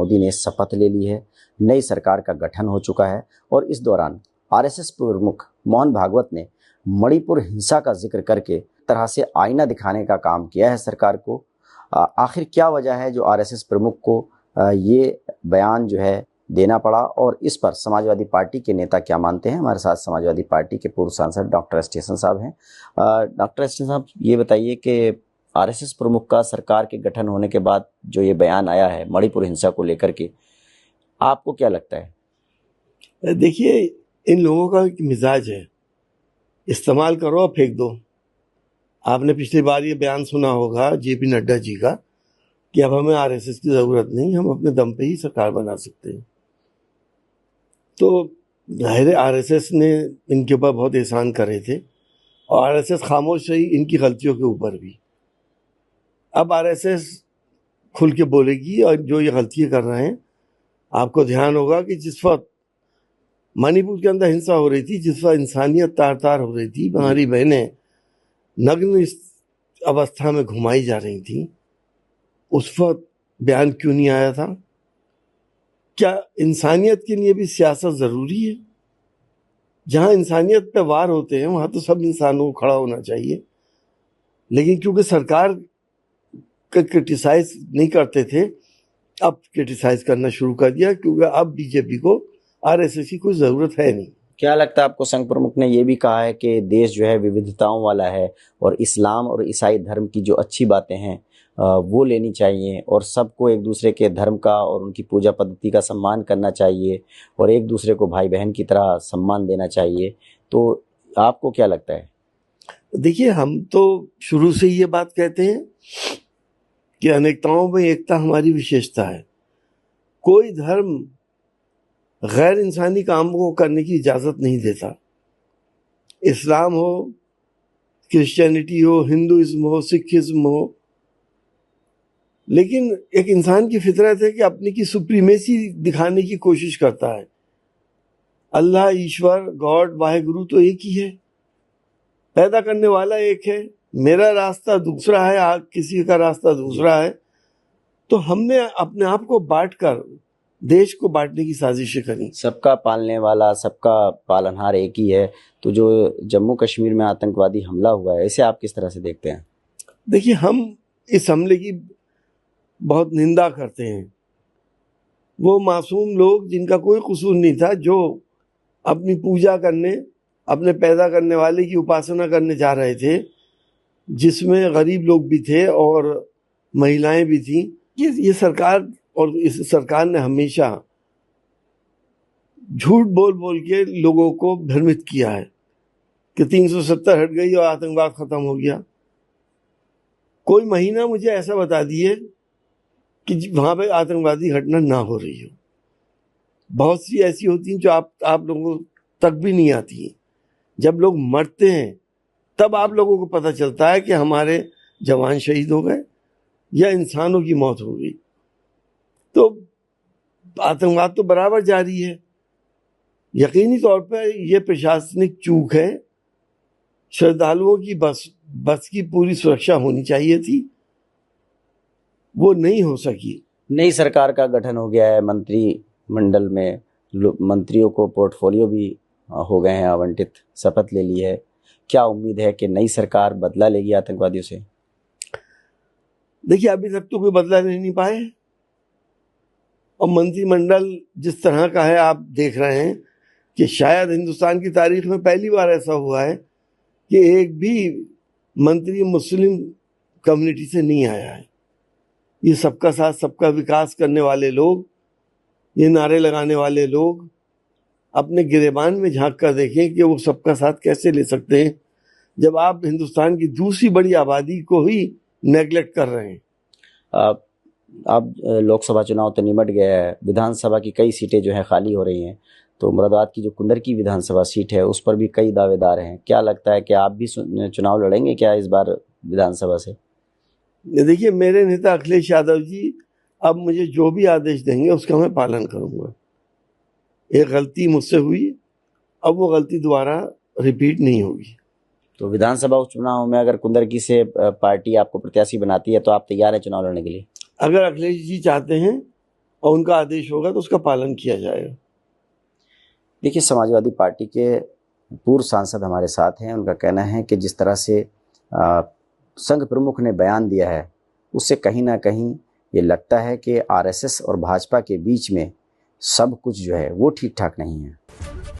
मोदी ने शपथ ले ली है, नई सरकार का गठन हो चुका है और इस दौरान आरएसएस प्रमुख मोहन भागवत ने मणिपुर हिंसा का जिक्र करके तरह से आईना दिखाने का काम किया है सरकार को। आखिर क्या वजह है जो आरएसएस प्रमुख को ये बयान जो है देना पड़ा और इस पर समाजवादी पार्टी के नेता क्या मानते हैं? हमारे साथ समाजवादी पार्टी के पूर्व सांसद डॉक्टर स्टेशन साहब हैं। डॉक्टर स्टेशन साहब, ये बताइए कि आरएसएस प्रमुख का सरकार के गठन होने के बाद जो ये बयान आया है मणिपुर हिंसा को लेकर के, आपको क्या लगता है? देखिए, इन लोगों का एक मिजाज है, इस्तेमाल करो और फेंक दो। आपने पिछली बार ये बयान सुना होगा जेपी नड्डा जी का कि अब हमें आरएसएस की ज़रूरत नहीं, हम अपने दम पे ही सरकार बना सकते हैं। तो जाहिर है आरएसएस ने इनके ऊपर बहुत एहसान करे थे और आरएसएस खामोश रही इनकी गलतियों के ऊपर भी। अब आरएसएस खुल के बोलेगी और जो ये गलतियाँ कर रहे हैं, आपको ध्यान होगा कि जिस वक्त मणिपुर के अंदर हिंसा हो रही थी, जिस वक्त इंसानियत तार तार हो रही थी, हमारी बहनें नग्न इस अवस्था में घुमाई जा रही थी, उस वक्त बयान क्यों नहीं आया था? क्या इंसानियत के लिए भी सियासत ज़रूरी है? जहाँ इंसानियत पे वार होते हैं वहाँ तो सब इंसानों को खड़ा होना चाहिए, लेकिन क्योंकि सरकार का क्रिटिसाइज नहीं करते थे, अब क्रिटिसाइज करना शुरू कर दिया, क्योंकि अब बीजेपी को आरएसएस की कोई ज़रूरत है नहीं। क्या लगता है आपको? संघ प्रमुख ने ये भी कहा है कि देश जो है विविधताओं वाला है और इस्लाम और ईसाई धर्म की जो अच्छी बातें हैं वो लेनी चाहिए और सबको एक दूसरे के धर्म का और उनकी पूजा पद्धति का सम्मान करना चाहिए और एक दूसरे को भाई बहन की तरह सम्मान देना चाहिए। तो आपको क्या लगता है? देखिए, हम तो शुरू से ये बात कहते हैं कि अनेकताओं में एकता हमारी विशेषता है। कोई धर्म गैर इंसानी कामों को करने की इजाज़त नहीं देता। इस्लाम हो, क्रिश्चियनिटी हो, हिंदुइज्म हो, सिखिज्म हो, लेकिन एक इंसान की फितरत है कि अपने की सुप्रीमेसी दिखाने की कोशिश करता है। अल्लाह, ईश्वर, गॉड, वाहेगुरु तो एक ही है, पैदा करने वाला एक है। मेरा रास्ता दूसरा है, किसी का रास्ता दूसरा है। तो हमने अपने आप को बांटकर देश को बांटने की साजिशें करी। सबका पालने वाला, सबका पालनहार एक ही है। तो जो जम्मू कश्मीर में आतंकवादी हमला हुआ है, इसे आप किस तरह से देखते हैं? देखिए, हम इस हमले की बहुत निंदा करते हैं। वो मासूम लोग जिनका कोई कसूर नहीं था, जो अपनी पूजा करने, अपने पैदा करने वाले की उपासना करने जा रहे थे, जिसमें गरीब लोग भी थे और महिलाएं भी थी। ये सरकार और इस सरकार ने हमेशा झूठ बोल बोल के लोगों को भ्रमित किया है कि 370 हट गई और आतंकवाद खत्म हो गया। कोई महीना मुझे ऐसा बता दिए कि वहां पे आतंकवादी घटना ना हो रही हो। बहुत सी ऐसी होती हैं जो आप लोगों तक भी नहीं आती हैं। जब लोग मरते हैं तब आप लोगों को पता चलता है कि हमारे जवान शहीद हो गए या इंसानों की मौत हो गई। तो आतंकवाद तो बराबर जारी है। यकीनी तौर पर यह प्रशासनिक चूक है। श्रद्धालुओं की बस की पूरी सुरक्षा होनी चाहिए थी, वो नहीं हो सकी। नई सरकार का गठन हो गया है, मंत्रिमंडल में मंत्रियों को पोर्टफोलियो भी हो गए हैं आवंटित, शपथ ले ली है। क्या उम्मीद है कि नई सरकार बदला लेगी आतंकवादियों से? देखिए, अभी तक तो कोई बदला ले नहीं पाए और मंत्रिमंडल जिस तरह का है, आप देख रहे हैं कि शायद हिंदुस्तान की तारीख में पहली बार ऐसा हुआ है कि एक भी मंत्री मुस्लिम कम्युनिटी से नहीं आया है। ये सबका साथ सबका विकास करने वाले लोग, ये नारे लगाने वाले लोग अपने गिरेबान में झांक कर देखें कि वो सबका साथ कैसे ले सकते हैं जब आप हिंदुस्तान की दूसरी बड़ी आबादी को ही नेगलेक्ट कर रहे हैं। अब लोकसभा चुनाव तो निमट गया है, विधानसभा की कई सीटें जो हैं खाली हो रही हैं। तो मुरादाबाद की जो कुंदर की विधानसभा सीट है उस पर भी कई दावेदार हैं। क्या लगता है कि आप भी चुनाव लड़ेंगे क्या इस बार विधानसभा से? देखिए, मेरे नेता अखिलेश यादव जी अब मुझे जो भी आदेश देंगे उसका मैं पालन करूंगा। एक गलती मुझसे हुई, अब वो गलती दोबारा रिपीट नहीं होगी। तो विधानसभा उपचुनाव में अगर कुंदर की से पार्टी आपको प्रत्याशी बनाती है तो आप तैयार हैं चुनाव लड़ने के लिए? अगर अखिलेश जी चाहते हैं और उनका आदेश होगा तो उसका पालन किया जाएगा। देखिए, समाजवादी पार्टी के पूर्व सांसद हमारे साथ हैं। उनका कहना है कि जिस तरह से संघ प्रमुख ने बयान दिया है, उससे कहीं ना कहीं ये लगता है कि आरएसएस और भाजपा के बीच में सब कुछ जो है वो ठीक ठाक नहीं है।